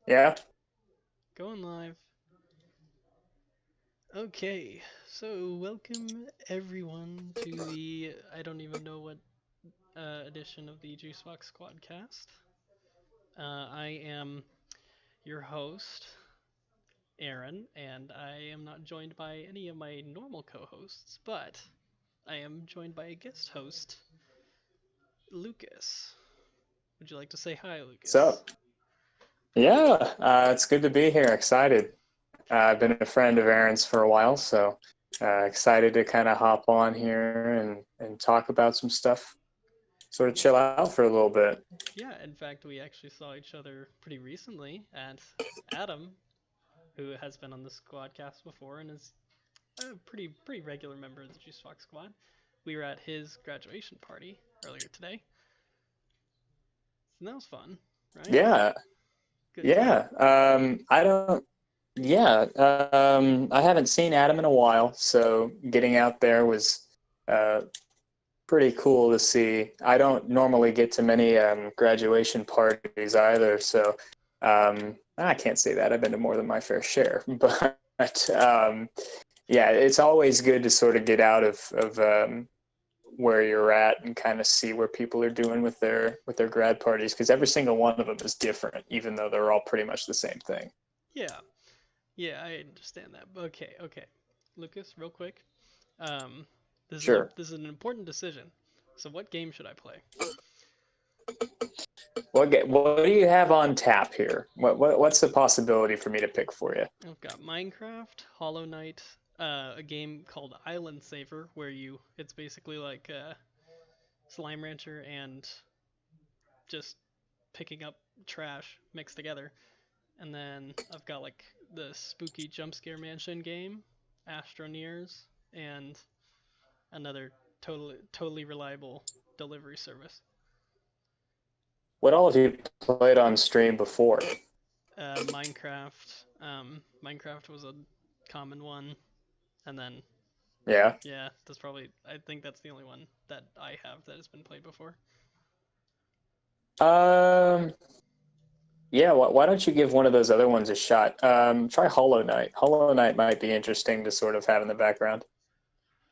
Yeah. Going live. Okay, so welcome everyone to the I don't even know what edition of the JuiceBox Squadcast. I am your host, Aaron, and I am not joined by any of my normal co-hosts, but I am joined by a guest host, Lucas. Would you like to say hi, Lucas? So, yeah, it's good to be here. Excited. I've been a friend of Aaron's for a while, so excited to kind of hop on here and talk about some stuff. Sort of chill out for a little bit. Yeah, in fact, we actually saw each other pretty recently at Adam, who has been on the Squadcast before and is a pretty regular member of the JuiceBox Squad. We were at his graduation party earlier today, and that was fun, right? Yeah, Good time. yeah. I don't. Yeah, I haven't seen Adam in a while, so getting out there was uh, pretty cool to see. I don't normally get to many graduation parties either, so I can't say that. I've been to more than my fair share, but yeah, it's always good to sort of get out of where you're at and kind of see where people are doing with their grad parties because every single one of them is different, even though they're all pretty much the same thing. Yeah, yeah, I understand that. But okay, Lucas, real quick. Um, Sure. this is an important decision. So what game should I play? What do you have on tap here? What's the possibility for me to pick for you? I've got Minecraft, Hollow Knight, a game called Island Saver, where it's basically like Slime Rancher and just picking up trash mixed together. And then I've got like the spooky jump scare mansion game, Astroneers, and another totally reliable delivery service. What all have you played on stream before? Minecraft. Minecraft was a common one, and then Yeah. yeah, I think that's the only one that I have that has been played before. Um. Yeah. Why don't you give one of those other ones a shot? Try Hollow Knight. Hollow Knight might be interesting to sort of have in the background.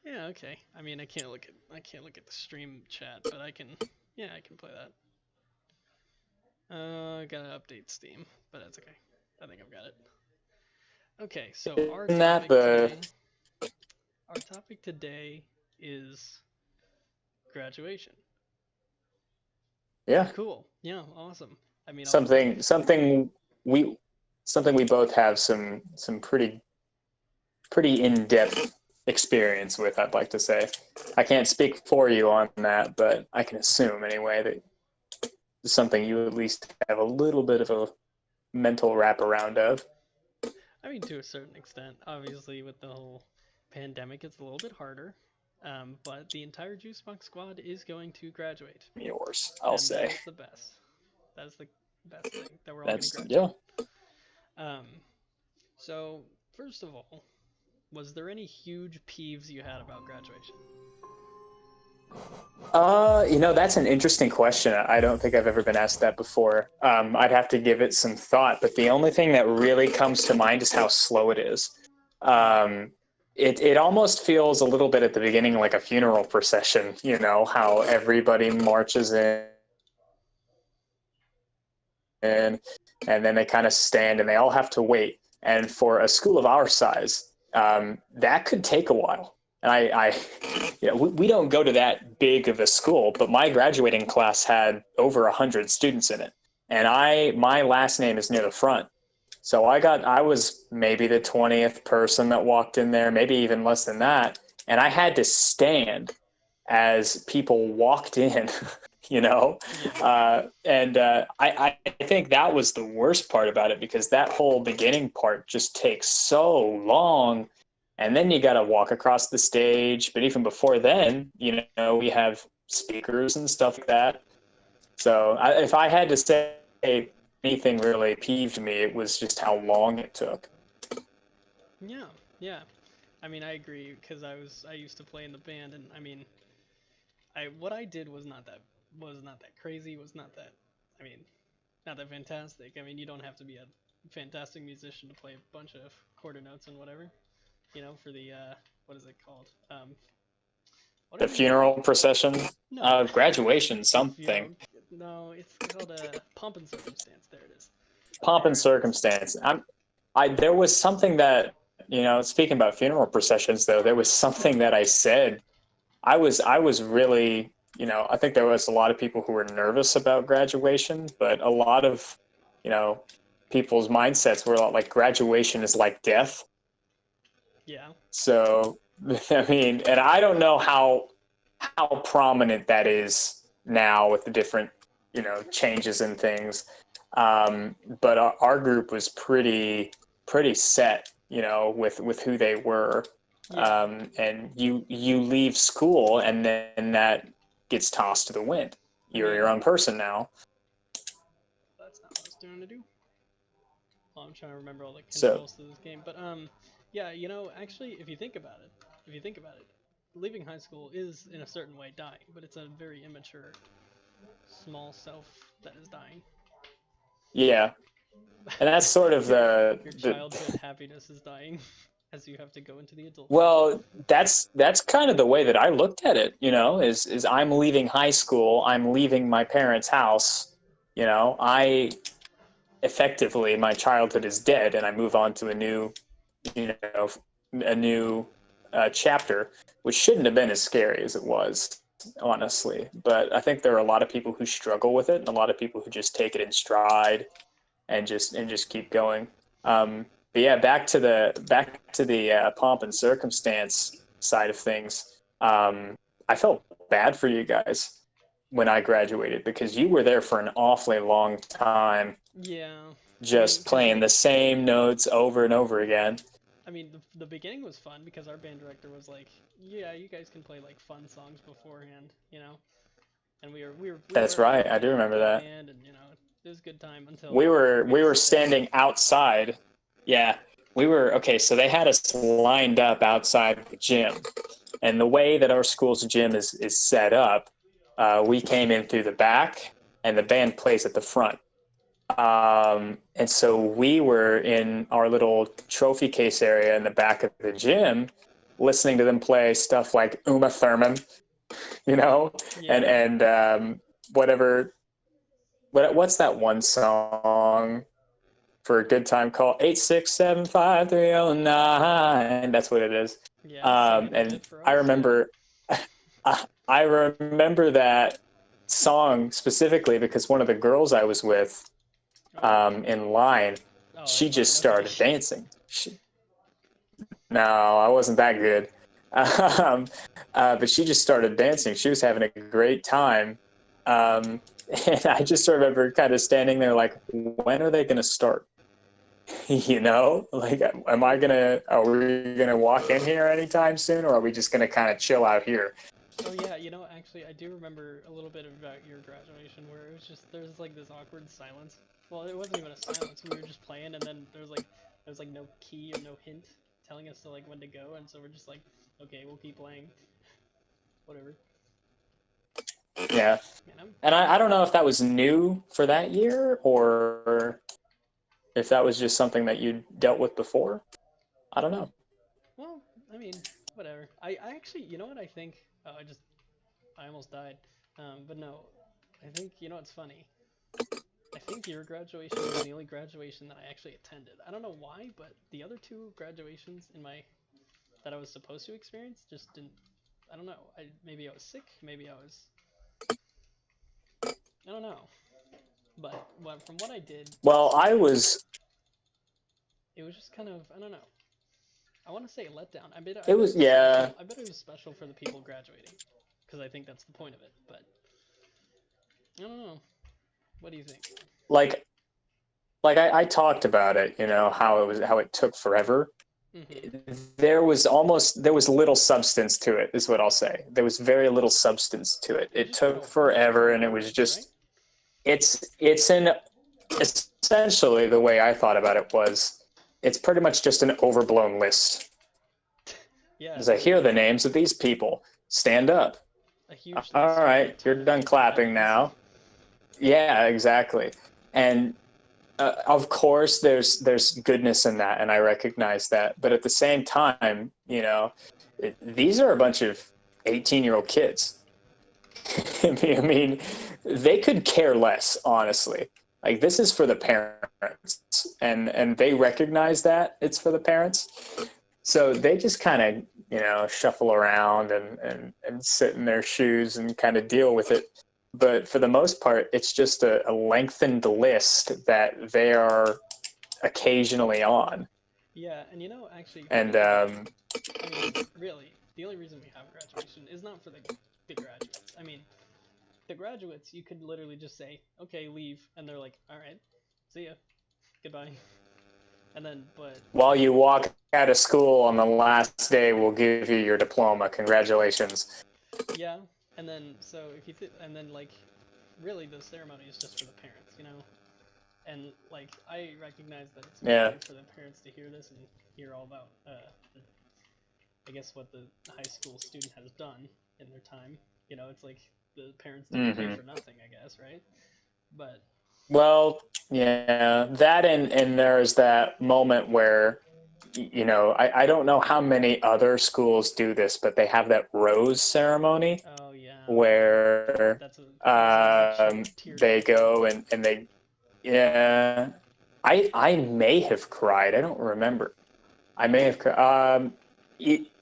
Yeah, okay. I mean, I can't look at the stream chat, but I can play that. I gotta update Steam, but that's okay. I think I've got it. Okay, so Isn't that the? our topic today is graduation. Yeah. Cool. Yeah, awesome. I mean, I'll start. Something we something we both have some pretty in depth experience with. I'd like to say. I can't speak for you on that, but I can assume anyway that it's something you at least have a little bit of a mental wraparound of. I mean, to a certain extent, obviously, with the whole pandemic, it's a little bit harder. But the entire Juicebox squad is going to graduate, Yours, I'll and that say. is the best. That is the best thing that we're all going to That's yeah. graduate. Um, so first of all, was there any huge peeves you had about graduation? That's an interesting question. I don't think I've ever been asked that before. I'd have to give it some thought, but the only thing that really comes to mind is how slow it is. Mm. Um, it almost feels a little bit at the beginning like a funeral procession, how everybody marches in and then they kind of stand and they all have to wait. And for a school of our size, that could take a while. And we don't go to that big of a school, but my graduating class had over 100 students in it, and my last name is near the front, so I was maybe the 20th person that walked in there, maybe even less than that, and I had to stand as people walked in, you know, Yeah. and I think that was the worst part about it because that whole beginning part just takes so long, and then you got to walk across the stage. But even before then, we have speakers and stuff like that. So if I had to say anything really peeved me, it was just how long it took. Yeah. Yeah. I mean, I agree because I used to play in the band, and I mean, I what I did was not that crazy. Was not that I mean, not that fantastic. I mean, you don't have to be a fantastic musician to play a bunch of quarter notes and whatever, for the what is it called? The Whatever you funeral call it. procession, No, graduation, the something. funeral. No, it's called a pomp and circumstance. There it is. Pomp There and it is. circumstance. There was something that, speaking about funeral processions, though, there was something that I said. I was really, I think there was a lot of people who were nervous about graduation, but a lot of, you know, people's mindsets were like graduation is like death. Yeah. So, I mean, and I don't know how prominent that is now with the different, changes and things. But our group was pretty set, with who they were. Yeah. And you leave school and then that gets tossed to the wind. I You're mean, your own person now. that's not what I was doing to do. Well, I'm trying to remember all the So controls to this game, but yeah, actually, if you think about it, leaving high school is in a certain way dying, but it's a very immature, small self that is dying. yeah, and that's sort of your the your the childhood happiness is dying as you have to go into the adult world. well, that's kind of the way that I looked at it, is I'm leaving high school, I'm leaving my parents' house, I effectively my childhood is dead and I move on to you know a new chapter, which shouldn't have been as scary as it was, honestly. But I think there are a lot of people who struggle with it and a lot of people who just take it in stride and just keep going. But yeah, back to the pomp and circumstance side of things. I felt bad for you guys when I graduated because you were there for an awfully long time, Yeah, I mean, just because playing the same notes over and over again. the beginning was fun because our band director was like, "Yeah, you guys can play like fun songs beforehand, And we were That's very right. I do happy, remember good that. band, and it was a good time We until were we we had to were sit there. standing outside. Yeah, we were okay. So they had us lined up outside the gym, and the way that our school's gym is set up, we came in through the back, and the band plays at the front. And so we were in our little trophy case area in the back of the gym, listening to them play stuff like Uma Thurman, you know, and Yeah. and whatever. What's that one song for a good time call? 8675309. That's what it is. Yeah, sing it a And bit for I us. Yeah. remember, I remember that song specifically because one of the girls I was with Oh. in line, Oh, she that's why I just know that. started dancing. No, I wasn't that good. Um, but she just started dancing. She was having a great time. Um, and I just remember kind of standing there like, when are they going to start? Like, are we going to walk in here anytime soon? Or are we just going to kind of chill out here? Oh yeah, actually, I do remember a little bit about your graduation where it was just there was like this awkward silence. Well, it wasn't even a silence. We were just playing, and then there was like no key or no hint telling us to like when to go, and so we're just like, okay, we'll keep playing, whatever. Yeah. Man, And I don't know if that was new for that year or if that was just something that you dealt with before. I don't know. well, I mean, whatever. I actually, you know what I think? Oh, I almost died. But no, I think it's funny. I think your graduation was the only graduation that I actually attended. I don't know why, but the other two graduations that I was supposed to experience just didn't. I don't know. Maybe I was sick. Maybe I was. I don't know. But from what I did, Well, I was, it was just kind of. I don't know. I want to say a letdown. I it bet it was, was yeah, special. I bet it was special for the people graduating, because I think that's the point of it. But I don't know. What do you think? like, I talked about it, how it took forever. Mm-hmm. There was little substance to it, is what I'll say. There was very little substance to it. It was It just kind took of words forever and and it was words, right? just, it's an, essentially the way I thought about it was, it's pretty much just an overblown list. Yeah, As I hear the names of these people, stand up. a huge All list with a right, you're ton of done different clapping headings. now. Yeah, exactly. And of course, there's goodness in that, and I recognize that. But at the same time, these are a bunch of 18-year-old kids. I mean, they could care less, honestly. Like, this is for the parents, and they recognize that it's for the parents. So they just kind of, shuffle around and sit in their shoes and kind of deal with it. But for the most part, it's just a lengthened list that they are occasionally on. Yeah, and actually, And I mean, really, the only reason we have graduation is not for the graduates. I mean, the graduates, you could literally just say, okay, leave, and they're like, all right, see ya, goodbye. And then, but while you walk out of school on the last day, we'll give you your diploma. Congratulations. Yeah, and then so if you and then like, really, the ceremony is just for the parents, And like, I recognize that it's important for the parents to hear this and hear all about, I guess, what the high school student has done in their time. It's like the parents didn't pay for nothing, I guess, right? But well, yeah, that and there's that moment where, I don't know how many other schools do this, but they have that rose ceremony. Oh yeah. Where they go and they, yeah, I may have cried. I don't remember. I may have cried.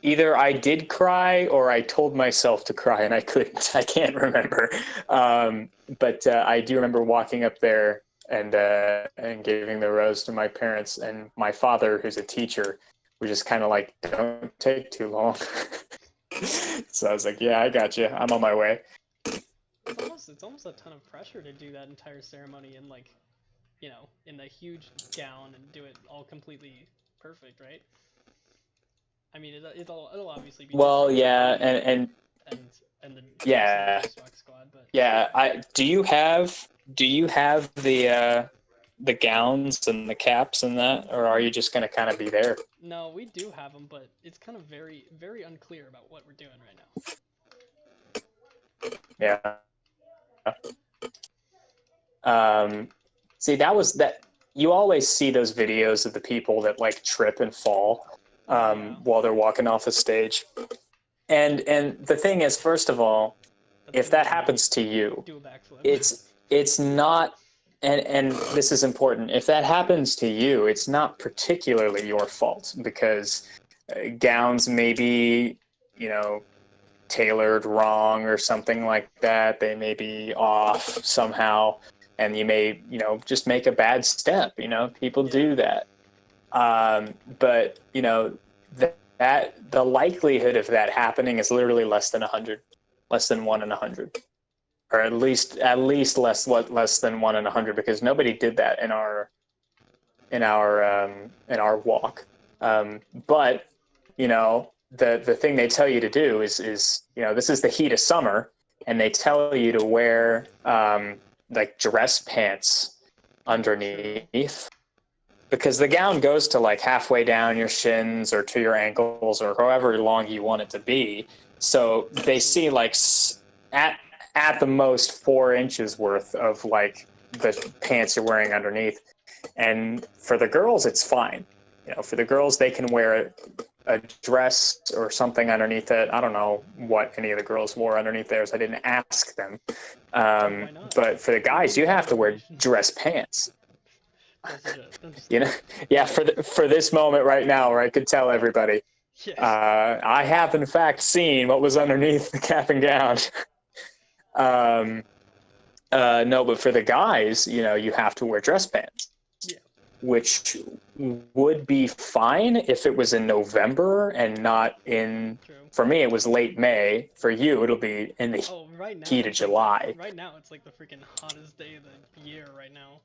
Either I did cry or I told myself to cry and I couldn't. I can't remember. But I do remember walking up there and giving the rose to my parents, and my father, who's a teacher, was just kind of like, "Don't take too long." So I was like, "Yeah, I got you. I'm on my way." It's almost a ton of pressure to do that entire ceremony in like, in the huge gown and do it all completely perfect, right? I mean, it'll obviously be. Well, yeah, and the yeah, JuiceBox squad, but yeah. Do you have the gowns and the caps and that, or are you just gonna kind of be there? No, we do have them, but it's kind of very, very unclear about what we're doing right now. Yeah. See, that you always see those videos of the people that like trip and fall while they're walking off the stage. And the thing is, first of all, if that happens to you, do a backflip. It's not, and this is important. If that happens to you, it's not particularly your fault, because gowns may be, tailored wrong or something like that. They may be off somehow, and you may, just make a bad step. People do that. But that the likelihood of that happening is literally less than 100, less than 1 in 100, or at least less than 1 in 100, because nobody did that in our walk. But the thing they tell you to do is this is the heat of summer, and they tell you to wear like dress pants underneath, because the gown goes to like halfway down your shins or to your ankles or however long you want it to be. So they see like at the most 4 inches worth of like the pants you're wearing underneath. And for the girls, it's fine. For the girls, they can wear a dress or something underneath it. I don't know what any of the girls wore underneath theirs. I didn't ask them. But for the guys, you have to wear dress pants. Yeah, for this moment right now, where I could tell everybody, yes. I have in fact seen what was underneath the cap and gown. No, but for the guys, you have to wear dress pants. Yeah. Which would be fine if it was in November and not in. True. For me, it was late May. For you, it'll be in the heat of July. Right now, it's like the freaking hottest day of the year right now.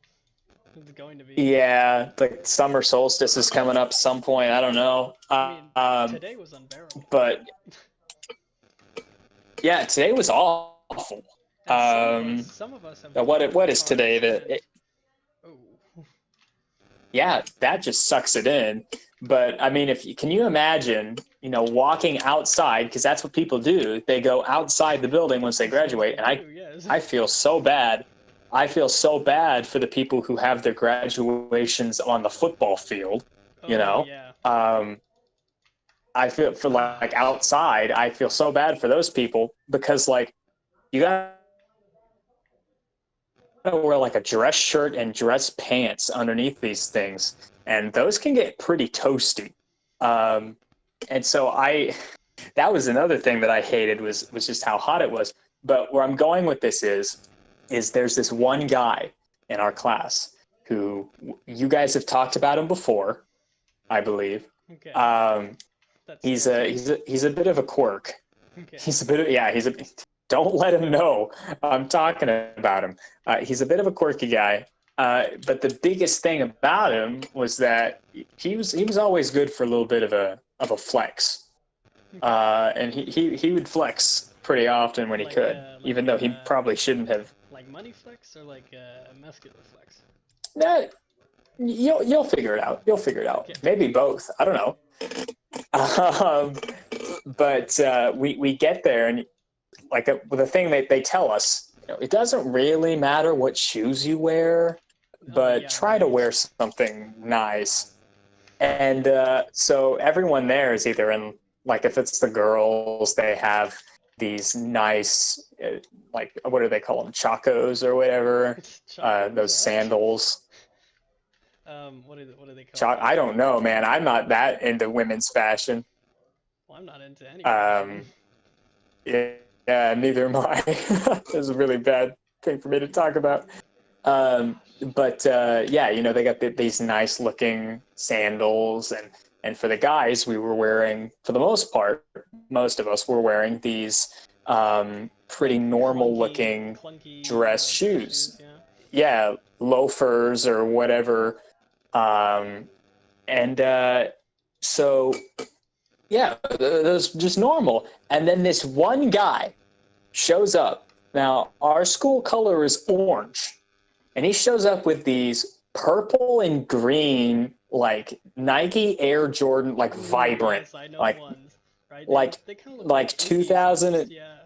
It's going to be. Yeah, the summer solstice is coming up some point. I don't know. Today was unbearable. But yeah, today was awful. Some of us have. What is today? Yeah, that just sucks it in. But I mean, can you imagine, walking outside, because that's what people do. They go outside the building once they graduate, and I feel so bad. I feel so bad for the people who have their graduations on the football field. You Oh know, yeah. um, I feel for like outside. I feel so bad for those people because like you got to wear like a dress shirt and dress pants underneath these things, and those can get pretty toasty. Um, and so that was another thing that I hated was just how hot it was. But where I'm going with this is there's this one guy in our class who you guys have talked about him before, I believe. Okay. Um, That he's scares a me. he's a bit of a quirk. Okay. He's a bit of yeah. Don't let him know I'm talking about him. He's a bit of a quirky guy. But the biggest thing about him was that he was always good for a little bit of a flex. Okay. And he would flex pretty often when he could, even though he probably shouldn't have. Like money flex or like muscular flex? That you'll figure it out. You'll figure it out. Okay. Maybe both. I don't know. Um, but we get there and like the thing that they tell us, it doesn't really matter what shoes you wear, but Yeah, try to wear something nice. And so everyone there is either in, like if it's the girls, they have these nice, like, what do they call them? Chacos or whatever. Chacos, Those sandals. what do they call I don't know, man. I'm not that into women's fashion. Well, I'm not into any fashion. Yeah, neither am I. It's a really bad thing for me to talk about. But yeah, they got these nice looking sandals, and for the guys, we were wearing, for the most part, most of us were wearing these pretty Like normal looking clunky dress tennis shoes. yeah. Yeah, loafers or whatever. And so yeah, those just normal. And then this one guy shows up. Now, our school color is orange, and he shows up with these purple and green, like Nike Air Jordan, like vibrant, Yes, I know the like ones. Right? They kind of look like like 2000. yeah.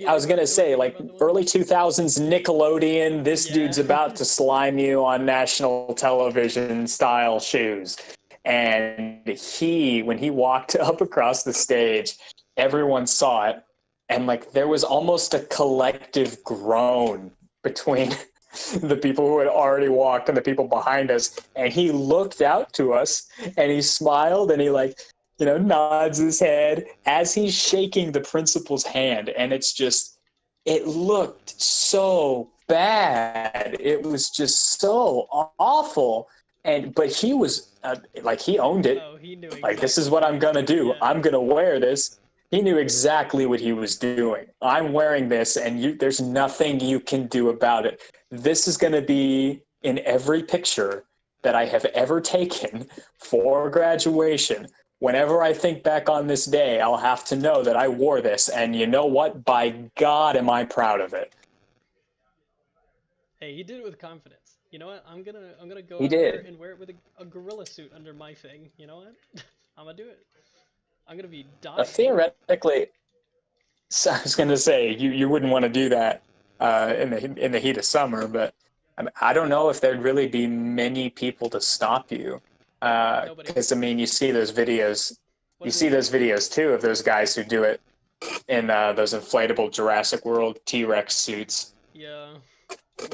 I was gonna say like early 2000s Nickelodeon. This Yeah. dude's about to slime you on national television style shoes. And when he walked up across the stage, everyone saw it, and like there was almost a collective groan between the people who had already walked and the people behind us. And he looked out to us and he smiled and he like, nods his head as he's shaking the principal's hand. And it looked so bad. It was just so awful. But he was like, he owned it. Oh, he knew exactly. Like, this is what I'm going to do. Yeah. I'm going to wear this. He knew exactly what he was doing. I'm wearing this, and there's nothing you can do about it. This is going to be in every picture that I have ever taken for graduation. Whenever I think back on this day, I'll have to know that I wore this. And you know what? By God, am I proud of it. Hey, he did it with confidence. You know what? I'm gonna go He out there did. and wear it with a gorilla suit under my thing. You know what? I'm gonna do it. I'm gonna be dying. Theoretically, so I was going to say you wouldn't want to do that in the heat of summer, but I don't know if there'd really be many people to stop you. Because you see those videos. You see those videos too of those guys who do it in those inflatable Jurassic World T-Rex suits. Yeah.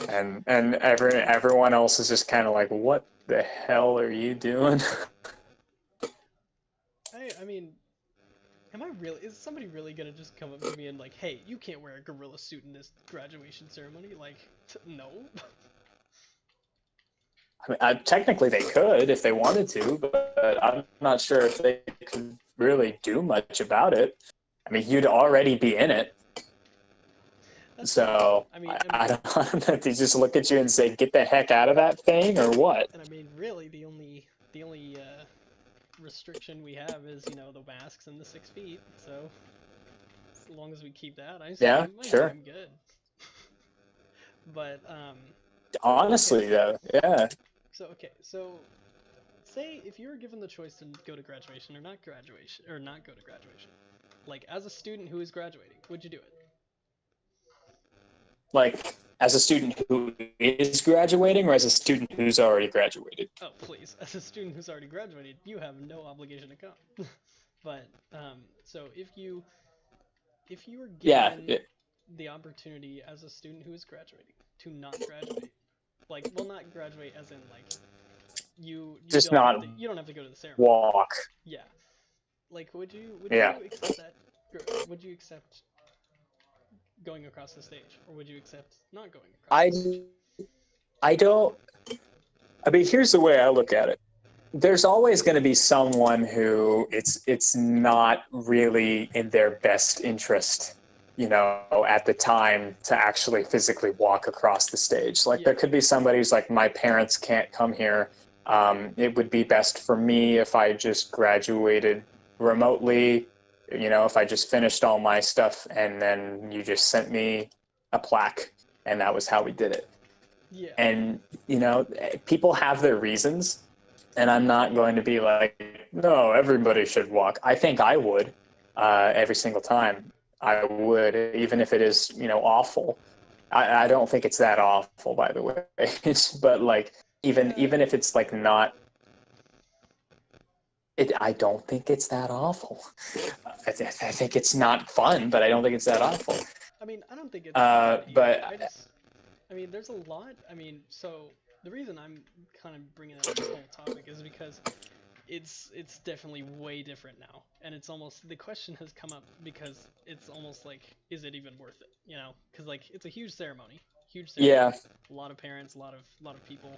And everyone else is just kind of like, what the hell are you doing? I mean, is somebody really gonna just come up to me and like, hey, you can't wear a gorilla suit in this graduation ceremony? Like, no. I mean, technically they could if they wanted to, but I'm not sure if they could really do much about it. I mean, you'd already be in it. So I don't know if they just look at you and say, "Get the heck out of that thing," or what? And I mean, really, the only restriction we have is the masks and the 6 feet. So as long as we keep that, I sure. I'm good. But honestly, though, yeah. So say if you were given the choice to go to graduation or not go to graduation, like as a student who is graduating, would you do it? Like As a student who is graduating, or as a student who's already graduated? Oh, please. As a student who's already graduated, you have no obligation to come. But so if you were Yeah, given the opportunity as a student who is graduating to not graduate, like, well, not graduate as in like you just don't have not to go to the ceremony. walk. Yeah. Like, would Yeah. you accept that? Would you accept going across the stage, or would you accept not going across the stage? I don't. I mean, here's the way I look at it. There's always going to be someone who it's not really in their best interest, at the time to actually physically walk across the stage. Like, there could be somebody who's like, my parents can't come here. It would be best for me if I just graduated remotely, if I just finished all my stuff and then you just sent me a plaque, and that was how we did it. Yeah. And, people have their reasons, and I'm not going to be like, no, everybody should walk. I think I would every single time. I would, even if it is, awful. I don't think it's that awful, by the way. But like, even if it's like not, I don't think it's that awful. I think it's not fun, but I don't think it's that awful. I mean, I don't think it's bad either. But I mean, there's a lot. I mean, so the reason I'm kind of bringing up this whole topic is because it's definitely way different now, and it's almost, the question has come up because it's almost like, is it even worth it? Because like, it's a huge ceremony, yeah, a lot of parents, a lot of people,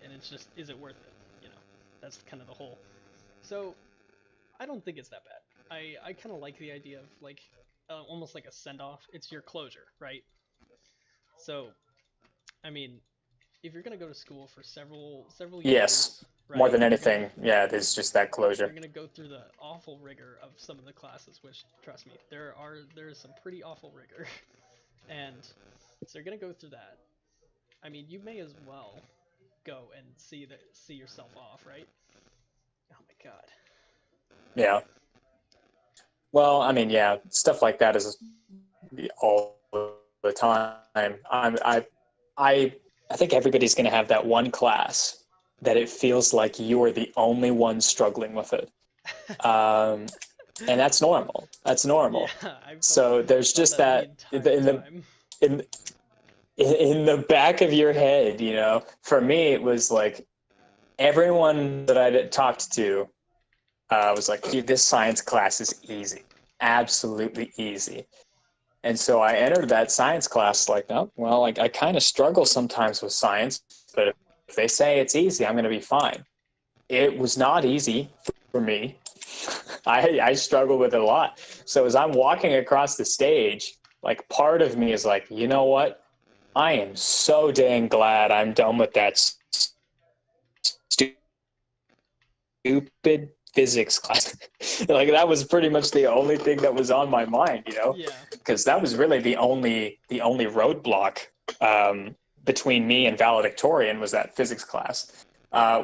and it's just, is it worth it? That's kind of the whole. So I don't think it's that bad. I kind of like the idea of like almost like a send off. It's your closure, right? So I mean, if you're gonna go to school for several yes, years, right? more than anything, yeah, there's just that closure. You're gonna go through the awful rigor of some of the classes, which, trust me, there's some pretty awful rigor, and so you're gonna go through that. I mean, you may as well go and see yourself off, right? Oh my god. Yeah. Well, I mean, yeah, stuff like that is all the time. I think everybody's going to have that one class that it feels like you are the only one struggling with it, and that's normal. That's normal. Yeah, So there's just that in the back of your head, For me, it was like everyone that I talked to was like, dude, this science class is easy, absolutely easy. And so I entered that science class like, oh, well, like I kind of struggle sometimes with science, but if they say it's easy, I'm going to be fine. It was not easy for me. I struggle with it a lot. So as I'm walking across the stage, like part of me is like, you know what? I am so dang glad I'm done with that stupid physics class. Like that was pretty much the only thing that was on my mind, Yeah. Because that was really the only roadblock between me and valedictorian was that physics class.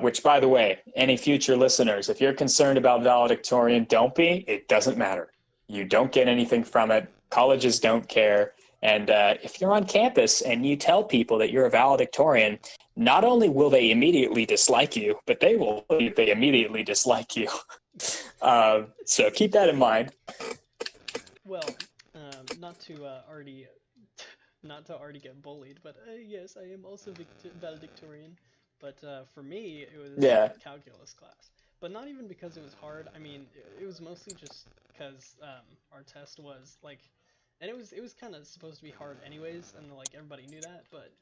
Which, by the way, any future listeners, if you're concerned about valedictorian, don't be. It doesn't matter. You don't get anything from it. Colleges don't care. And if you're on campus and you tell people that you're a valedictorian, not only will they immediately dislike you, but they immediately dislike you. So keep that in mind. Well, not to already get bullied, but yes, I am also valedictorian. But for me, it was calculus class. But not even because it was hard. I mean, it was mostly just because our test was like, and it was kind of supposed to be hard anyways, and like everybody knew that. But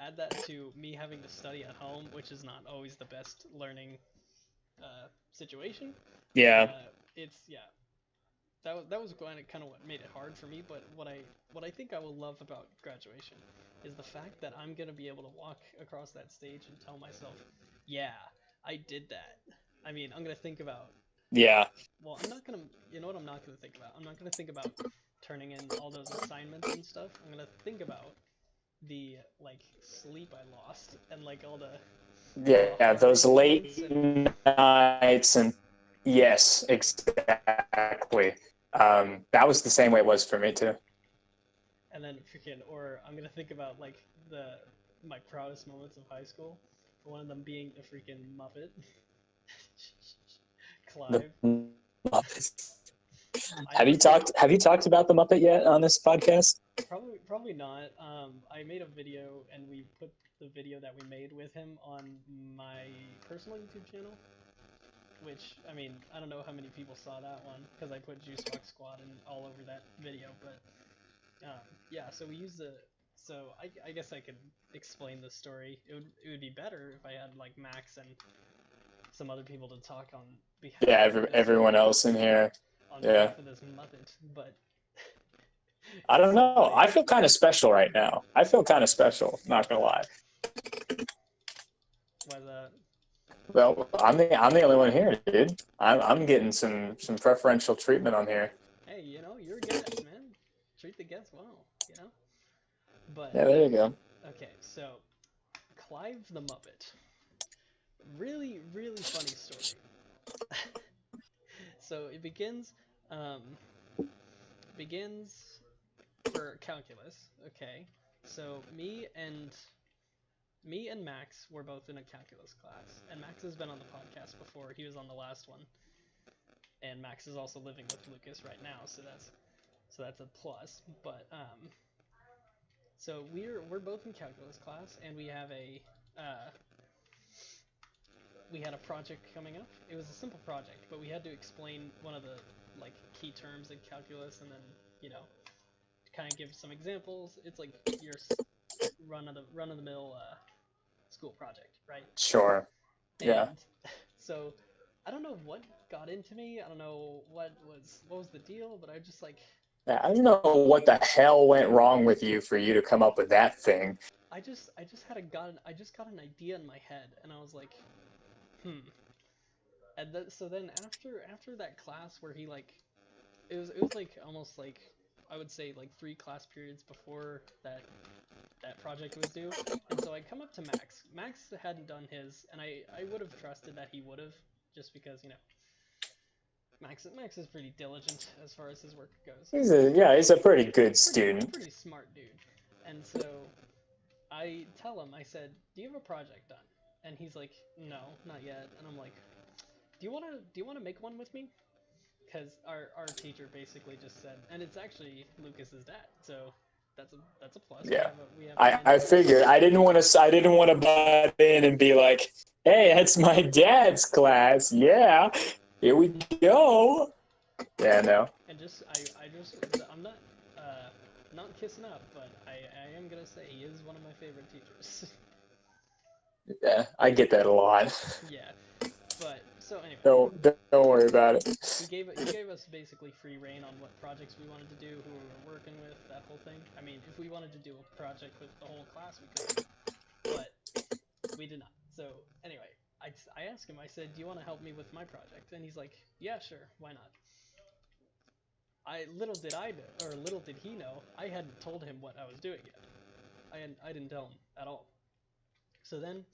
add that to me having to study at home, which is not always the best learning situation. Yeah. That was kind of what made it hard for me. But what I think I will love about graduation is the fact that I'm gonna be able to walk across that stage and tell myself, yeah, I did that. I mean, I'm gonna think about. Yeah. Well, I'm not gonna. You know what I'm not gonna think about? I'm not gonna think about turning in all those assignments and stuff. I'm gonna think about the like sleep I lost and like all the those late nights and yes, exactly. That was the same way it was for me too. And then freaking, or I'm gonna think about like my proudest moments of high school. One of them being the freaking Muppet, The Clive. Muppet. I Have you talked about the Muppet yet on this podcast? probably not. I made a video and we put the video that we made with him on my personal YouTube channel. Which, I mean, I don't know how many people saw that one because I put JuiceBox Squad and all over that video, but yeah. So we use the. So I guess I could explain the story. It would be better if I had like Max and some other people to talk on behalf. Yeah, of this, everyone else in here. on Yeah. behalf of this Muppet, but I it's don't so know. funny. I feel kind of special right now. I feel kind of special. Not gonna lie. Why that? Well, I'm the only one here, dude. I'm getting some preferential treatment on here. Hey, you're a guest, man. Treat the guests well. But Yeah, there you go. okay, so Clive the Muppet. Really, really funny story. So it um, begins for calculus. Okay, so me and Max were both in a calculus class, and Max has been on the podcast before. He was on the last one, and Max is also living with Lucas right now, so that's a plus. But so we're both in calculus class, and we had a project coming up. It was a simple project, but we had to explain one of the like key terms in calculus, and then kind of give some examples. It's like your run of the mill school project, right? Sure. Yeah. And so I don't know what got into me. I don't know what was the deal, but I just like Yeah, I don't know what the hell went wrong with you for you to come up with that thing. I just got an idea in my head, and I was like, hmm. And so then after that class where he like it was like almost like I would say like 3 class periods before that project was due, and so I come up to Max. Max hadn't done his, and I would have trusted that he would have, just because Max is pretty diligent as far as his work goes. He's a pretty good He's a student. pretty smart dude, and so I tell him, I said, "Do you have a project done?" And he's like, "No, not yet." And I'm like, "Do you wanna make one with me?" Because our teacher basically just said, and it's actually Lucas's dad, so that's a plus. We Yeah. have a we have a I figured I didn't want to butt in and be like, "Hey, that's my dad's class." Yeah. Here we go. Yeah, no. And I'm not kissing up, but I am gonna say he is one of my favorite teachers. Yeah, I get that a lot. Yeah, but so anyway, Don't worry about it. he gave us basically free reign on what projects we wanted to do, who we were working with, that whole thing. I mean, if we wanted to do a project with the whole class, we could, but we did not. So anyway, I asked him. I said, "Do you want to help me with my project?" And he's like, "Yeah, sure, why not?" Little did he know, I hadn't told him what I was doing yet. I didn't tell him at all. So then,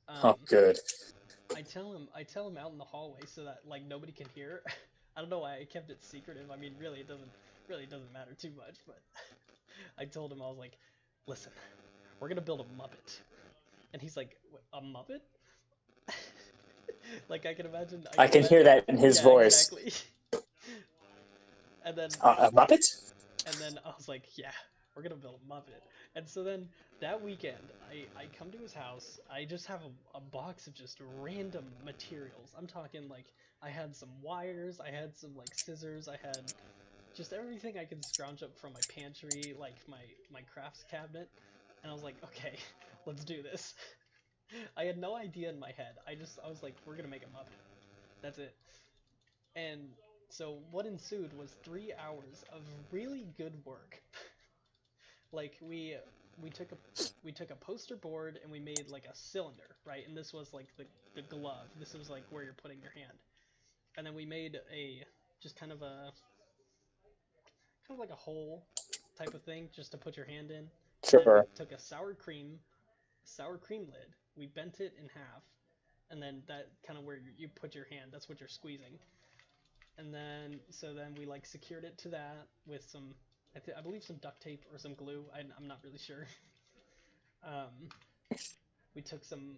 Oh, good. I tell him out in the hallway so that like nobody can hear. I don't know why I kept it secretive. I mean, really it doesn't matter too much. But I told him, I was like, "Listen, we're gonna build a Muppet," and he's like, "A Muppet?" Like I can imagine. I can hear that in his Yeah, voice. exactly. And then A Muppet? And then I was like, yeah, we're gonna build a Muppet. And so then that weekend, I come to his house. I just have a box of just random materials. I'm talking like I had some wires, I had some like scissors, I had just everything I could scrounge up from my pantry, like my crafts cabinet. And I was like, okay, let's do this. I had no idea in my head. I was like, we're gonna make a Muppet. That's it. And so what ensued was 3 hours of really good work. Like we took a poster board and we made like a cylinder, right? And this was like the glove. This was like where you're putting your hand. And then we made a just kind of like a hole type of thing just to put your hand in. And then we Sure. took a sour cream lid. We bent it in half, and then that kind of where you put your hand. That's what you're squeezing. And then we like secured it to that with some I believe some duct tape or some glue. I'm not really sure. Um, we took some,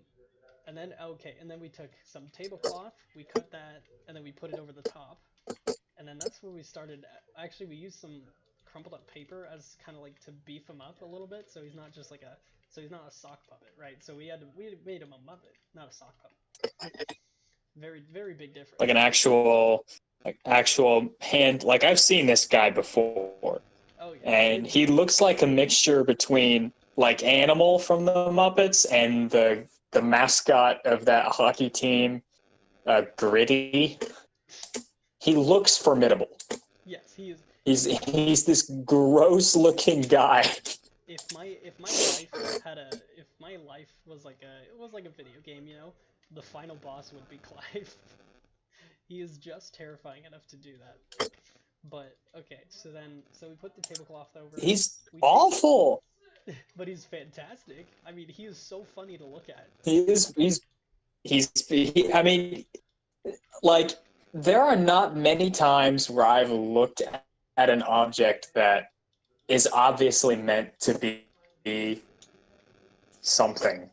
and then okay, and then we took some tablecloth. We cut that, and then we put it over the top, and then that's where we started. Actually, we used some crumpled up paper as kind of like to beef him up a little bit, so he's not just like a so he's not a sock puppet, right? So we made him a Muppet, not a sock puppet. Very big difference. Like an actual hand. Like I've seen this guy before, Oh yeah. and he looks like a mixture between like Animal from the Muppets and the mascot of that hockey team, Gritty. He looks formidable. Yes, he is. He's this gross looking guy. If my life had a if my life was like a video game, you know, the final boss would be Clive. He is just terrifying enough to do that. But okay, so we put the tablecloth over. He's awful. But he's fantastic. I mean, he is so funny to look at. I mean, like, there are not many times where I've looked at an object that is obviously meant to be something.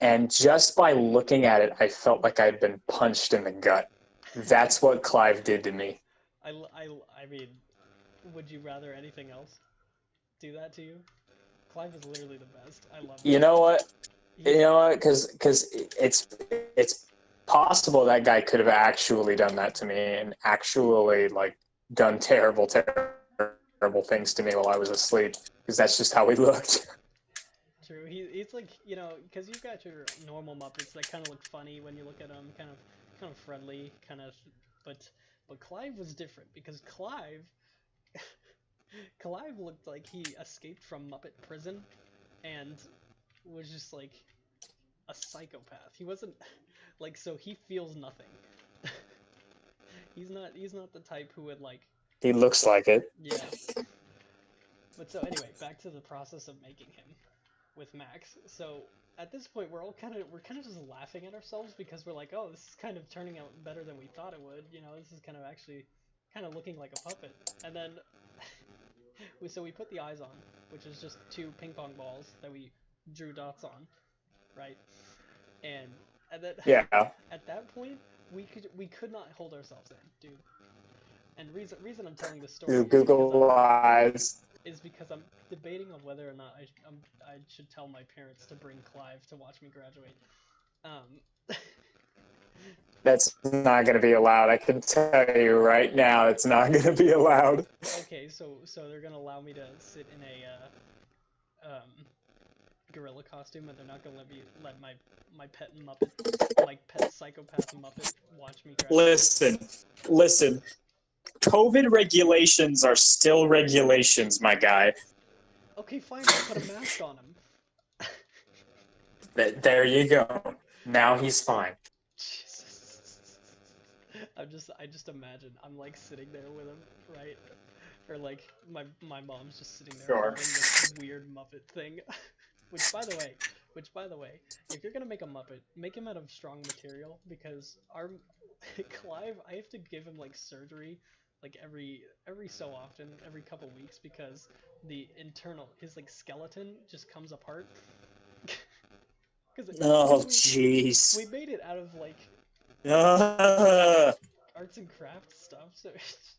And just by looking at it, I felt like I'd been punched in the gut. That's what Clive did to me. I mean, would you rather anything else do that to you? Clive is literally the best. I love him. You know what? Because it's possible that guy could have actually done that to me and actually like done terrible things to me while I was asleep. Because that's just how he looked. True. He's like, you know, because you've got your normal Muppets that kind of look funny when you look at them, kind of friendly, but Clive was different because Clive looked like he escaped from Muppet prison and was just like a psychopath. He wasn't like, so he feels nothing. He's not the type who would like. He looks like it. Yeah. But so anyway, back to the process of making him with Max. So at this point, we're kind of just laughing at ourselves because we're like, oh, this is kind of turning out better than we thought it would. You know, this is kind of actually kind of looking like a puppet. And then we put the eyes on, which is just 2 ping pong balls that we drew dots on, right? And then Yeah. at that point, we could not hold ourselves in, dude. And reason I'm telling this story Google eyes. is because I'm debating on whether or not I should tell my parents to bring Clive to watch me graduate. That's not going to be allowed. I can tell you right now, it's not going to be allowed. Okay, so they're going to allow me to sit in a gorilla costume, and they're not going to let my pet Muppet, like pet psychopath Muppet, watch me graduate. Listen. COVID regulations are still regulations, my guy. Okay, fine. I'll put a mask on him. There you go. Now he's fine. Jesus. I just imagine I'm like sitting there with him, right? Or like my mom's just sitting there holding this weird Muppet thing. Which by the way, if you're gonna make a Muppet, make him out of strong material because our Clive, I have to give him like surgery like every so often, every couple weeks because the his like skeleton just comes apart. Oh jeez. We made it out of like arts and crafts stuff, so it's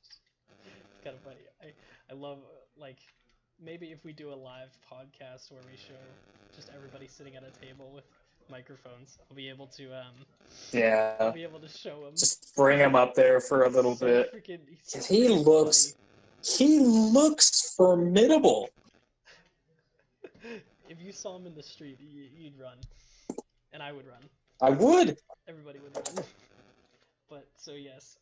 kind of funny. I love like maybe if we do a live podcast where we show just everybody sitting at a table with microphones, I'll be able to I'll be able to show him. Just bring him up there for a little bit. He looks formidable. If you saw him in the street, you'd run, and I would run. I would. Everybody would run. But so yes,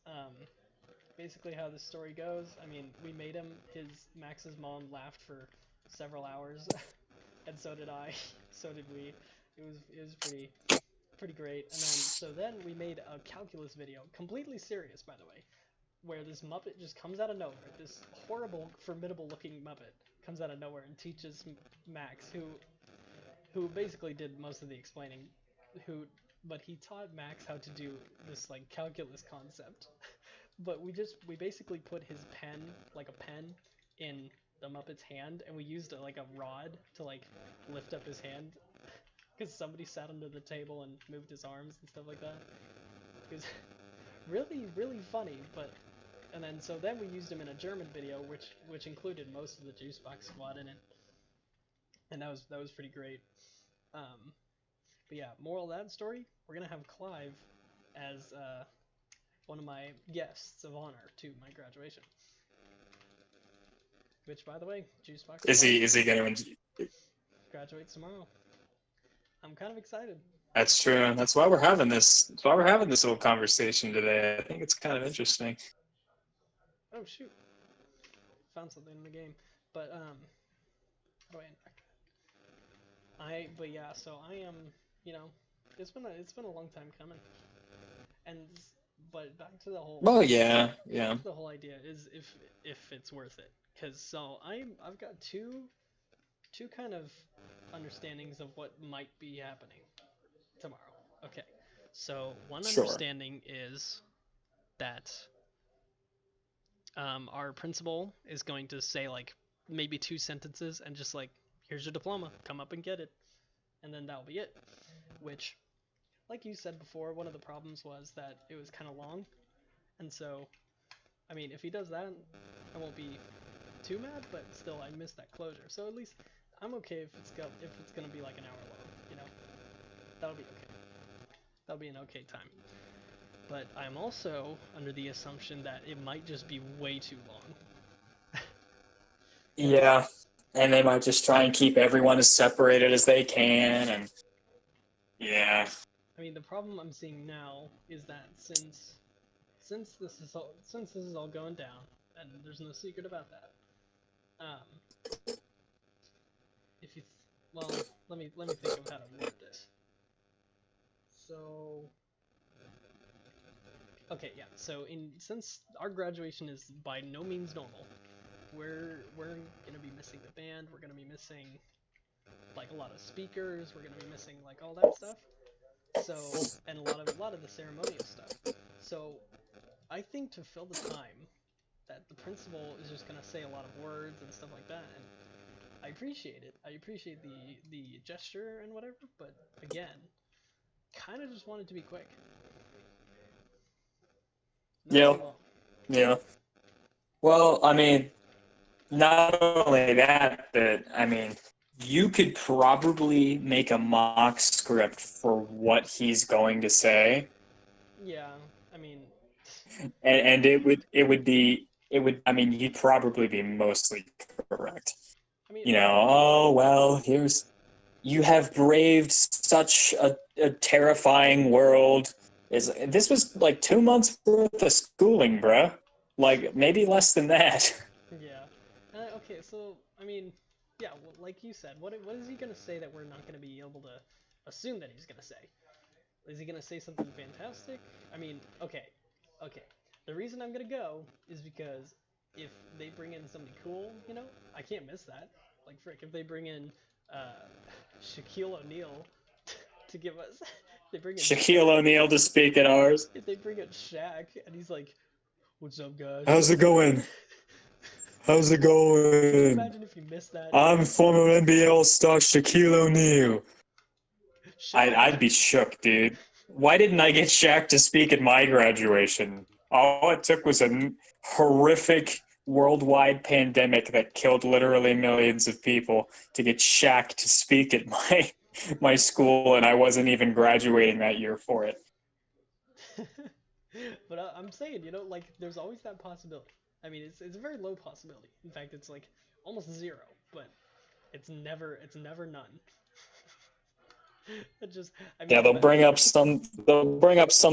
basically how this story goes. I mean, we made him. Max's mom laughed for several hours, and so did I. So did we. It was pretty great. And then we made a calculus video, completely serious by the way, where this Muppet just comes out of nowhere. This horrible, formidable looking Muppet comes out of nowhere and teaches Max, who basically did most of the explaining, but he taught Max how to do this like calculus concept. But we basically put his pen, like a pen, in the Muppet's hand, and we used like a rod to like lift up his hand because somebody sat under the table and moved his arms and stuff like that. It was really, really funny, but and then we used him in a German video, which included most of the JuiceBox squad in it, and that was pretty great. But yeah, moral of that story: we're gonna have Clive as one of my guests of honor to my graduation. Which, by the way, JuiceBox Is he going to? graduates tomorrow. I'm kind of excited. That's true. That's why we're having this. That's why we're having this little conversation today. I think it's kind of interesting. Oh shoot! Found something in the game, but how do I unpack that? But yeah, so I am. You know, it's been a long time coming, and but back to the whole. Well, yeah. Back to the whole idea is if it's worth it, because so I've got two kind of understandings of what might be happening tomorrow. Okay, so one understanding is that our principal is going to say like maybe 2 sentences and just like, here's your diploma, come up and get it, and then that'll be it. Which, like you said before, one of the problems was that it was kind of long, and so I mean, if he does that, I won't be too mad, but still I missed that closure. So at least I'm okay if it's gonna be like an hour long, you know. That'll be okay. That'll be an okay time. But I'm also under the assumption that it might just be way too long. Yeah, and they might just try and keep everyone as separated as they can, and yeah. I mean, the problem I'm seeing now is that since this is all going down, and there's no secret about that. Well, let me think of how to word this. So, okay, yeah. So since our graduation is by no means normal, we're gonna be missing the band. We're gonna be missing like a lot of speakers. We're gonna be missing like all that stuff. So, and a lot of the ceremonial stuff. So, I think to fill the time, that the principal is just gonna say a lot of words and stuff like that, and I appreciate it. I appreciate the gesture and whatever, but again, kind of just want it to be quick. Yeah. Well, I mean, not only that, but I mean, you could probably make a mock script for what he's going to say. Yeah, I mean, and I mean, he'd probably be mostly correct. I mean, you know, oh well, you have braved such a terrifying world. This was like 2 months worth of schooling, bruh. Like maybe less than that. Yeah. Okay, so I mean, yeah, well, like you said, what is he gonna say that we're not gonna be able to assume that he's gonna say? Is he gonna say something fantastic? I mean, okay. The reason I'm gonna go is because if they bring in somebody cool, you know, I can't miss that. Like frick, if they bring in Shaquille O'Neal to give us, they bring in Shaquille O'Neal to speak at ours. If they bring in Shaq and he's like, "What's up, guys? How's it going? How's it going? Can you imagine if you missed that? I'm former NBA All-Star Shaquille O'Neal. I'd be shook, dude. Why didn't I get Shaq to speak at my graduation? All it took was a horrific worldwide pandemic that killed literally millions of people to get Shaq to speak at my school, and I wasn't even graduating that year for it. But I'm saying, you know, like, there's always that possibility. I mean, it's a very low possibility. In fact, it's like almost zero, but it's never none. They'll bring up some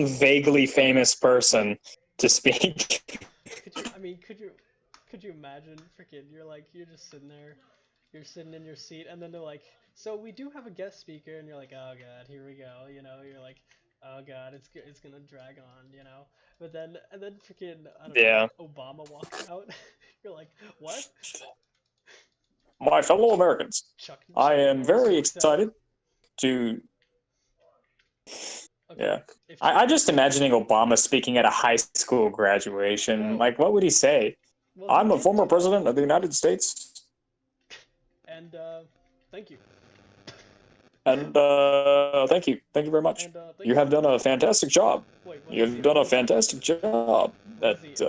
vaguely famous person to speak. Could you imagine, freaking, you're just sitting there, you're sitting in your seat, and then they're like, so we do have a guest speaker, and you're like, oh god, here we go, you know, you're like, oh god, it's gonna drag on, you know, and then freaking, I don't know, Obama walks out, you're like, what? My fellow Americans, I am very excited to... Okay. Yeah. I'm just imagining Obama speaking at a high school graduation. Like, what would he say? Well, I'm a former president of the United States. And thank you. And thank you very much. And thank You have done a fantastic job. Wait, what You've done a fantastic job. What At, is he?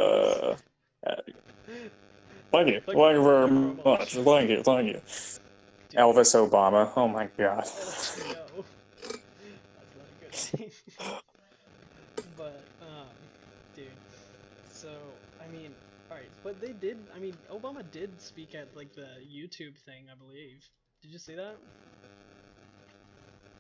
thank you very much. Thank you. Dude. Elvis Obama. Oh my God. Oh no, that's not a good thing. But dude. So I mean, all right, but they did. I mean, Obama did speak at like the YouTube thing, I believe. Did you see that?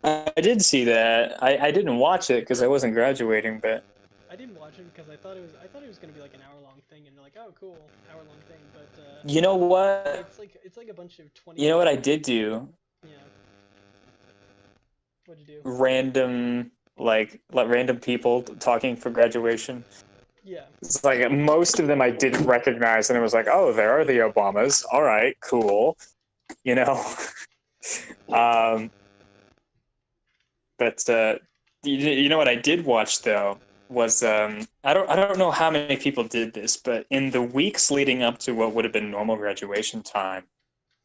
I did see that. I didn't watch it because I wasn't graduating, but I didn't watch it because I thought it was gonna be like an hour-long thing, and they're like, oh, cool, hour-long thing. But you know what? it's like a bunch of 20. You know what I did do? Yeah. What'd you do? Random, like random people talking for graduation. Yeah. It's like most of them I didn't recognize, and it was like, oh, there are the Obamas. All right, cool. You know. But you know what I did watch though was I don't know how many people did this, but in the weeks leading up to what would have been normal graduation time,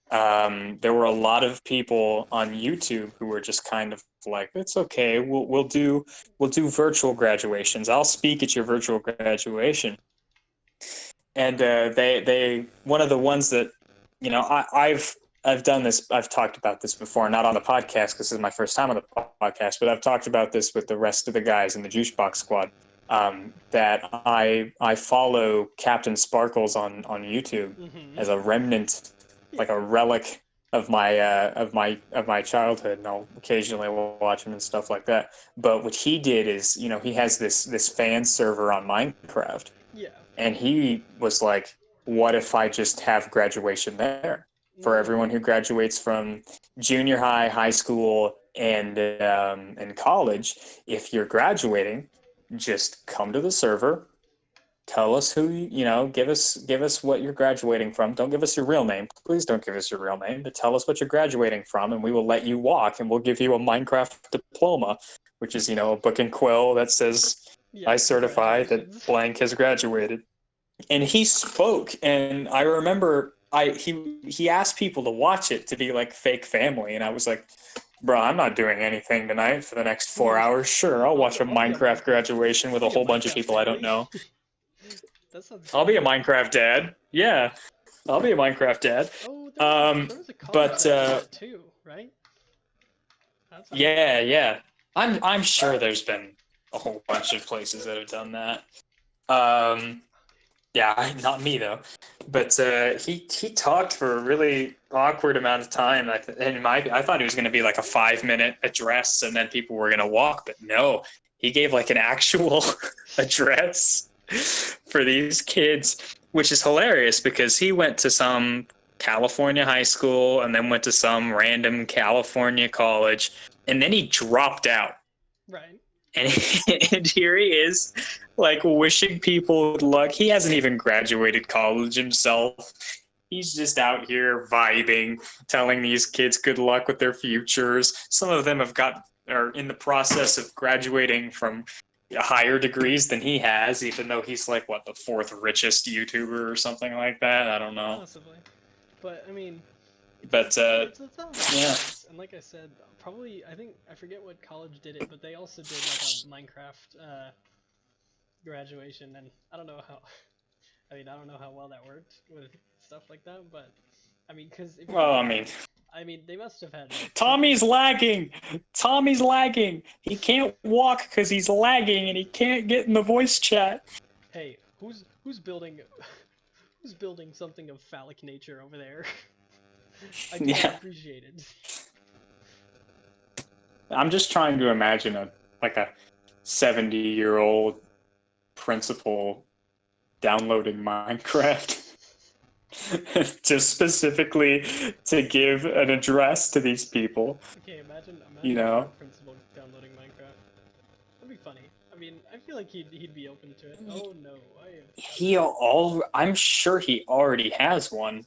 there were a lot of people on YouTube who were just kind of like, it's okay, we'll do virtual graduations. I'll speak at your virtual graduation. And they one of the ones that I've done this. I've talked about this before, not on the podcast because this is my first time on the podcast, but I've talked about this with the rest of the guys in the JuiceBox squad. That I follow Captain Sparkles on YouTube as a remnant, like a relic of my childhood, and I'll occasionally watch him and stuff like that. But what he did is, he has this fan server on Minecraft. Yeah. And he was like, what if I just have graduation there? For everyone who graduates from junior high, high school, and college, if you're graduating, just come to the server, tell us who give us what you're graduating from. Don't give us your real name, please. Don't give us your real name, but tell us what you're graduating from, and we will let you walk, and we'll give you a Minecraft diploma, which is a book and quill that says, I certify that blank has graduated. And he spoke, and I remember he asked people to watch it to be like fake family, and I was like, bro, I'm not doing anything tonight for the next 4 hours. Sure, I'll watch a Minecraft graduation with a whole bunch of people I don't know. I'll be a Minecraft dad. Yeah, I'll be a Minecraft dad. Oh, there was a college that too, right? Yeah. I'm sure there's been a whole bunch of places that have done that. Yeah, not me though. But he talked for a really awkward amount of time. I thought it was going to be like a 5-minute address, and then people were going to walk. But no, he gave like an actual address for these kids, which is hilarious because he went to some California high school and then went to some random California college, and then he dropped out. Right. And here he is, like, wishing people good luck. He hasn't even graduated college himself. He's just out here vibing, telling these kids good luck with their futures. Some of them are in the process of graduating from higher degrees than he has, even though he's like, what, the 4th richest YouTuber or something like that? I don't know. Possibly. But, I mean... But, yeah. And like I said, probably, I forget what college did it, but they also did like a Minecraft graduation, and I don't know how well that worked with stuff like that, but I mean, because they must have had like, Tommy's lagging. He can't walk because he's lagging, and he can't get in the voice chat. Hey, who's building something of phallic nature over there? I don't appreciate it. I'm just trying to imagine a 70-year-old principal downloading Minecraft just specifically to give an address to these people. Okay, imagine a principal downloading Minecraft. That'd be funny. I mean, I feel like he'd be open to it. Oh no, I'm sure he already has one.